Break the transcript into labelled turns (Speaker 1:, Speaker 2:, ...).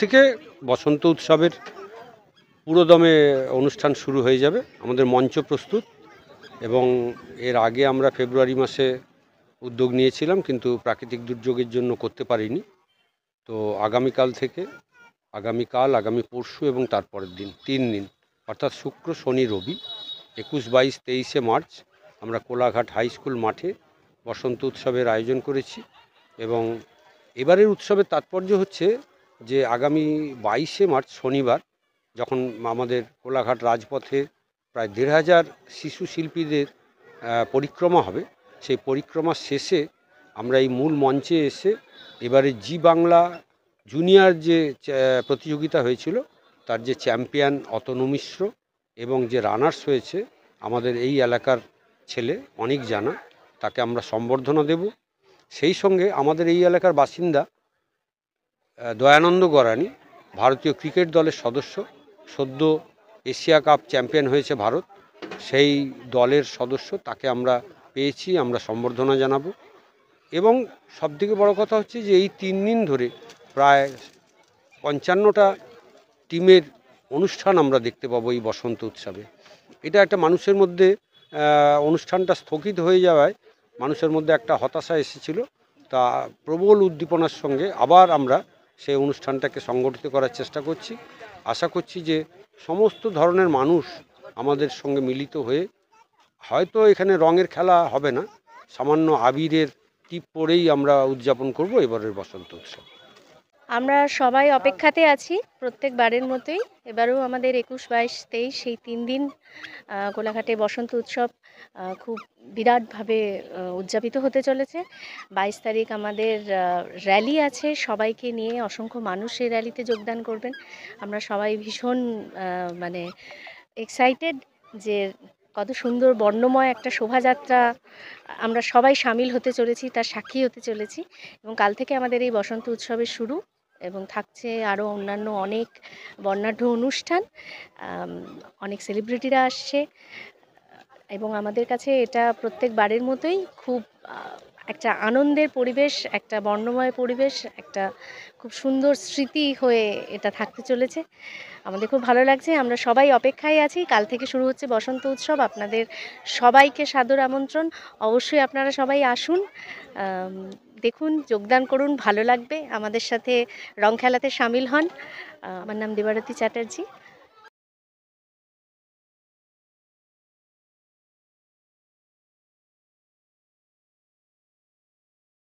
Speaker 1: থেকে বসন্ত উৎসবের পুরোদমে অনুষ্ঠান শুরু হয়ে যাবে। আমাদের মঞ্চ প্রস্তুত এবং এর আগে আমরা ফেব্রুয়ারি মাসে উদ্যোগ নিয়েছিলাম, কিন্তু প্রাকৃতিক দুর্যোগের জন্য করতে পারিনি। তো আগামীকাল থেকে আগামী পরশু এবং তারপরের দিন 3 দিন, অর্থাৎ শুক্র, শনি, রবি 21, 22, 23শে মার্চ আমরা কোলাঘাট হাই স্কুল মাঠে বসন্ত উৎসবের আয়োজন করেছি। এবং এবারের উৎসবের তাৎপর্য হচ্ছে যে আগামী 22শে মার্চ শনিবার যখন আমাদের কোলাঘাট রাজপথে প্রায় 1,500 শিশু শিল্পীদের পরিক্রমা হবে, সেই পরিক্রমার শেষে আমরা এই মূল মঞ্চে এসে এবারে জি বাংলা জুনিয়র যে প্রতিযোগিতা হয়েছিল তার যে চ্যাম্পিয়ন অতনু মিশ্র এবং যে রানার্স হয়েছে আমাদের এই এলাকার ছেলে অনেক জানা, তাকে আমরা সম্বর্ধনা দেব। সেই সঙ্গে আমাদের এই এলাকার বাসিন্দা দয়ানন্দ গরানি, ভারতীয় ক্রিকেট দলের সদস্য, সদ্য এশিয়া কাপ চ্যাম্পিয়ন হয়েছে ভারত, সেই দলের সদস্য, তাকে আমরা পেয়েছি, আমরা সম্বর্ধনা জানাবো। এবং সবথেকে বড় কথা হচ্ছে যে এই 3 দিন ধরে প্রায় 55টা টিমের অনুষ্ঠান আমরা দেখতে পাবো এই বসন্ত উৎসবে। এটা একটা মানুষের মধ্যে অনুষ্ঠানটা স্থগিত হয়ে যাওয়ায় মানুষের মধ্যে একটা হতাশা এসেছিল, তা প্রবল উদ্দীপনার সঙ্গে আবার আমরা সেই অনুষ্ঠানটাকে সংগঠিত করার চেষ্টা করছি। আশা করছি যে সমস্ত ধরনের মানুষ আমাদের সঙ্গে মিলিত হয়ে, হয়তো এখানে রঙের খেলা হবে না, সামান্য আবিরের টিপ পরেই আমরা উদযাপন করব এবারের বসন্ত উৎসব।
Speaker 2: আমরা সবাই অপেক্ষাতে আছি প্রত্যেকবারের মতোই। এবারেও আমাদের 21, 22, 23 সেই 3 দিন কোলাঘাটে বসন্ত উৎসব খুব বিরাটভাবে উদযাপিত হতে চলেছে। 22 তারিখ আমাদের র্যালি আছে, সবাইকে নিয়ে অসংখ্য মানুষ এই র্যালিতে যোগদান করবেন। আমরা সবাই ভীষণ মানে এক্সাইটেড যে কত সুন্দর বর্ণময় একটা শোভাযাত্রা আমরা সবাই সামিল হতে চলেছি, তার সাক্ষী হতে চলেছি। এবং কাল থেকে আমাদের এই বসন্ত উৎসবের শুরু, এবং থাকছে আরও অন্যান্য অনেক বর্ণাঢ্য অনুষ্ঠান। অনেক সেলিব্রিটিরা আসছে এবং আমাদের কাছে এটা প্রত্যেকবারের মতোই খুব একটা আনন্দের পরিবেশ, একটা বর্ণময় পরিবেশ, একটা খুব সুন্দর স্মৃতি হয়ে এটা থাকতে চলেছে। আমাদের খুব ভালো লাগছে, আমরা সবাই অপেক্ষায় আছি। কাল থেকে শুরু হচ্ছে বসন্ত উৎসব, আপনাদের সবাইকে সাদর আমন্ত্রণ। অবশ্যই আপনারা সবাই আসুন, দেখুন, যোগদান করুন, ভালো লাগবে, আমাদের সাথে রং খেলাতে সামিল হন। আমার নাম দেবারতী চ্যাটার্জি।